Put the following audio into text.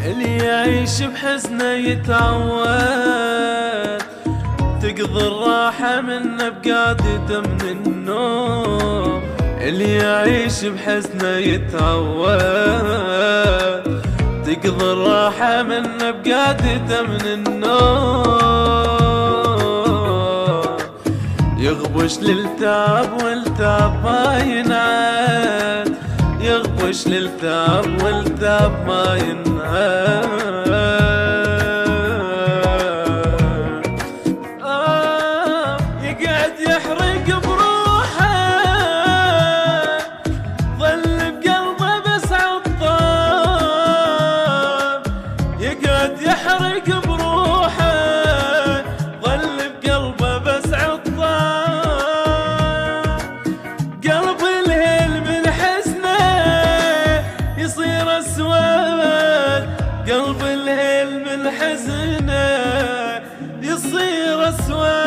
اللي يعيش بحزنه يتعود، تقضي الراحة منه بقعدته من النوم. اللي يعيش بحزنه يتعود، تقضي الراحة منه بقعدته من النوم. يغبش للتعب والتعب ما ينعاد، يغبش للتعب والتعب ما ينعاد. يقعد يحرق بروحه، ظل بقلبه بس عطار. يقعد يحرق بروحه، ظل بقلبه بس عطار. قلب الهيل من حزنه يصير اسود، قلب الهيل من حزنه يصير اسود.